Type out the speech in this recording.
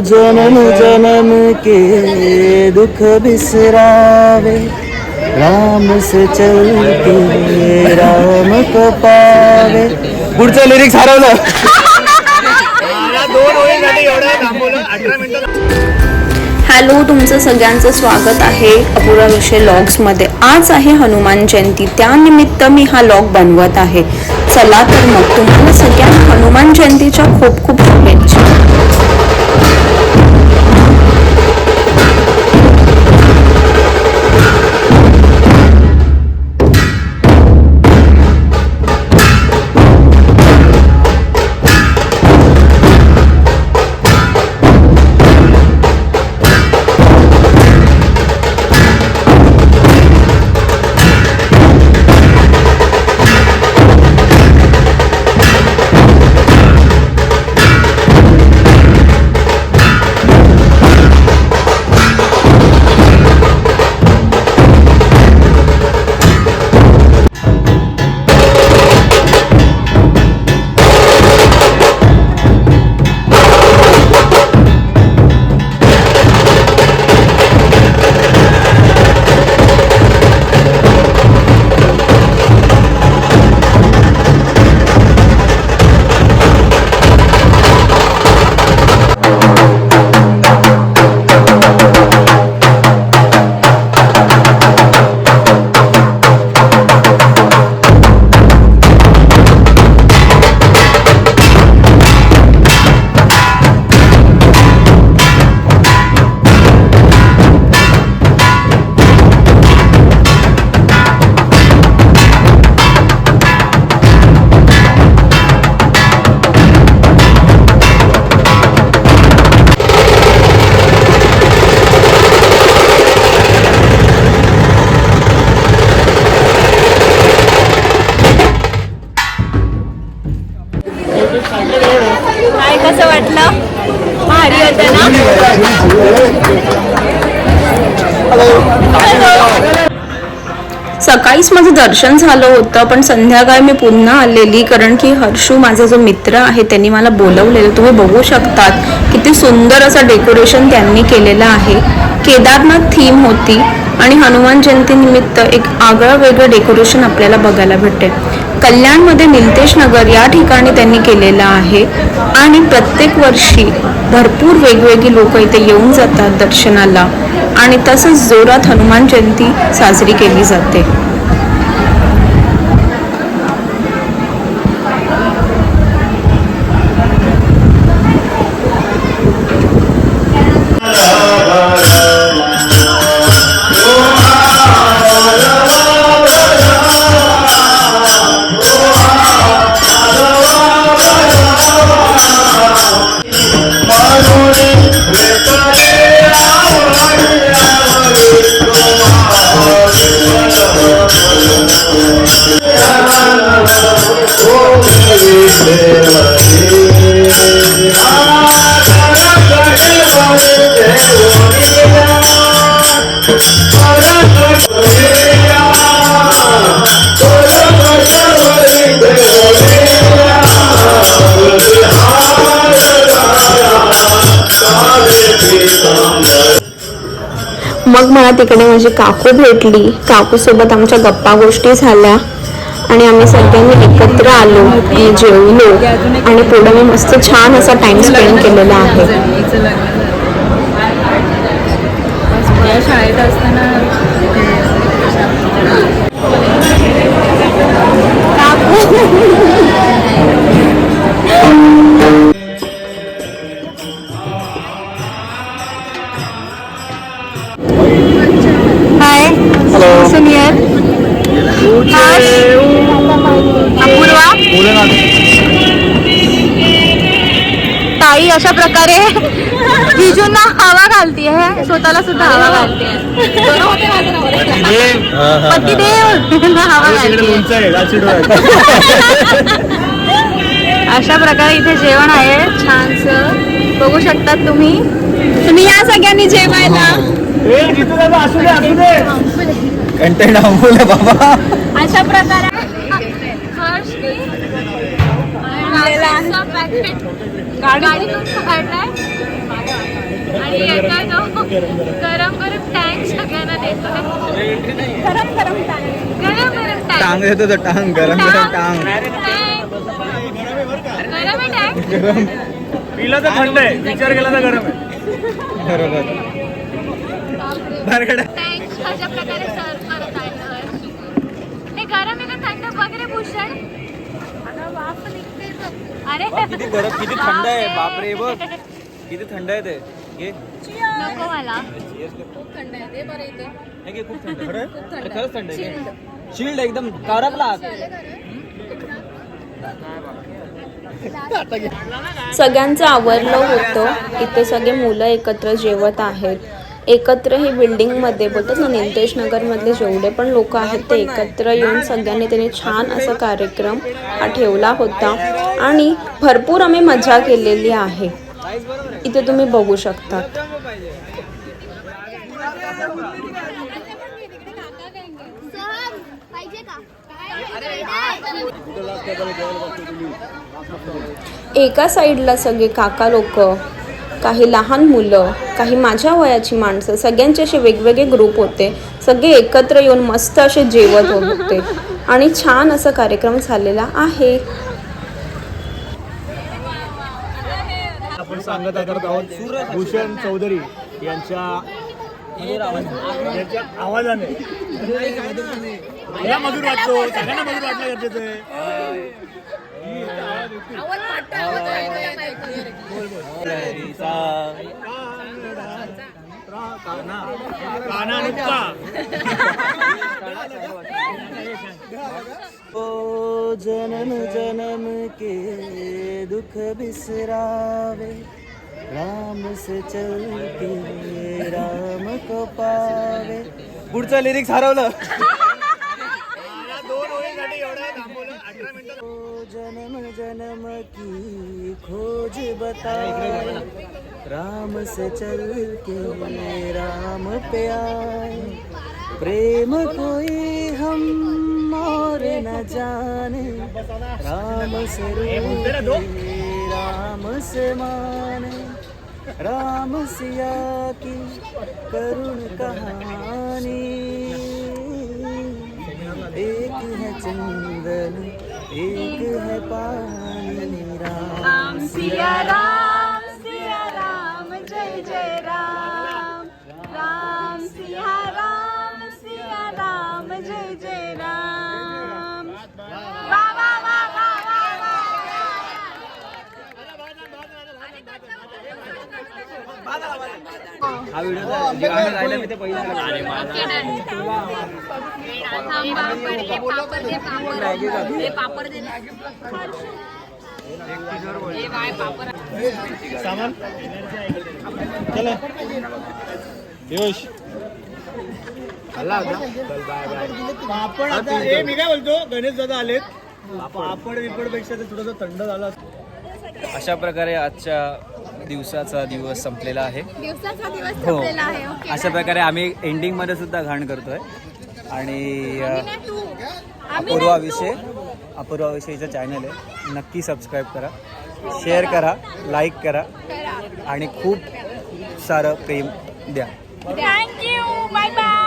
जन्म जन्म के दुख बिसरावे, राम से चल के राम को पावे. पुढचं लिरिक्स हरवलं. हॅलो, तुमचं सगळ्यांचं स्वागत आहे अपूर्वा विषय लॉग्समध्ये. आज आहे हनुमान जयंती, त्यानिमित्त मी हा लॉग बनवत आहे. चला तर मग तुम्हाला सगळ्यांना हनुमान जयंतीच्या खूप खूप शुभेच्छा. काय कसं वाटलं? भारी होतं ना? सकाळीच माझं दर्शन झालं होतं, पण संध्याकाळी मी पुन्हा आलेली, कारण की हर्षू माझा जो मित्र आहे त्यांनी मला बोलवलेलं. तुम्ही बघू शकतात किती सुंदर असं डेकोरेशन त्यांनी केलेलं आहे. केदारनाथ थीम होती आणि हनुमान जयंतीनिमित्त एक आगळं वेगळं डेकोरेशन आपल्याला बघायला भेटेल. कल्याणमध्ये निलतेश नगर या ठिकाणी त्यांनी केलेलं आहे आणि प्रत्येक वर्षी भरपूर वेगवेगळी लोक इथे येऊन जातात दर्शनाला आणि तसंच जोरात हनुमान जयंती साजरी केली जाते. मग मला तिकडे माझी काकू भेटली. काकूसोबत आमच्या गप्पा गोष्टी झाल्या आणि आम्ही सगळ्यांनी एकत्र आलो आणि जेवलो आणि पुढे मी मस्त छान असा टाइम स्पेंड केलेला आहे. शाळेत असताना हाय, हॅलो, सुनियर, अपूर्वा, ताई अशा प्रकारे जिजूंना हवा घालती आहे, स्वतःला सुद्धा हवा घालते. पतिदेव हवा घालते. अशा प्रकारे इथे जेवण आहे छानसं, बघू शकतात तुम्ही. तुम्ही या सगळ्यांनी जेवायला. बाबा अशा प्रकारे गाडी काढलाय. गरम गरम टँक सगळ्यांना देतोय. गरम गरम टँक टांग देतो तो, टांग गरम गरम टांग. गरम आहे टँक. पिला तर थंड आहे, विचार केला तर गरम आहे. बरोबर. टँक अशा प्रकारे सर्व करत आहे. ते गरम आहे का थंड वगैरे भूषण? वाफ निघते बघ. अरे किती गरम, किती थंड आहे, बापरे बघ किती थंड आहे ते. घे. नको मला. खूप थंड आहे. खरंच थंड आहे. चिल्ड एकदम करपला. सगळ्यांचं आवरलं होतं. इथे सगळे मुलं एकत्र जेवत आहेत. एकत्र ही बिल्डिंगमध्ये बोलतात ना, नितेश नगरमधले जेवढे पण लोक आहेत ते एकत्र येऊन सगळ्यांनी त्यांनी छान असा कार्यक्रम हा ठेवला होता आणि भरपूर आम्ही मजा केलेली आहे. इथे तुम्ही बघू शकतात. एका साईडला सगळे काका लोक, काही लहान मुलं, काही माझ्या वयाची माणसं, सगळ्यांचे असे वेगवेगळे ग्रुप होते. सगळे एकत्र येऊन मस्त असे जेवत होते आणि छान असा कार्यक्रम झालेला आहे. आपण सांगत आहोत भूषण चौधरी यांच्या आवाजाने. मला मधुर वाटतो, सगळ्यांना मधुर वाटणं गरजेचं आहे. ओ जन्म जन्म के दुख बिसरावे, राम से चल के राम को पावे. पुढचं लिरिक्स हरवलं. ओ जन्म जन्म की खोज बताए, राम से चल के राम पे आए. प्रेम कोई हम और न जाने, राम से रूठे राम से माने. राम सिया की करुण कहानी, एक है चंदन एक है पानी. राम सिया राम जय जय राम. राम सिया राम जय जय राम. वा वा वा वा वा वा. हा व्हिडिओ राहिला मी ते पहिला. सामान चला योश पापड. आता हे मी काय बोलतो, गणेश दादा आलेत. पापड पेक्षा ते थोडंसं थंड झालं. अशा प्रकारे आजच्या दिवसाचा दिवस संपलेला आहे. हो, अशा प्रकारे आम्ही एंडिंगमध्ये सुद्धा घाण करतोय. आणि अपूर्वा विषयीचं चॅनल आहे, नक्की सबस्क्राईब करा, शेअर करा, लाईक करा आणि खूप सारं प्रेम द्या. थँक्यू. Bye bye.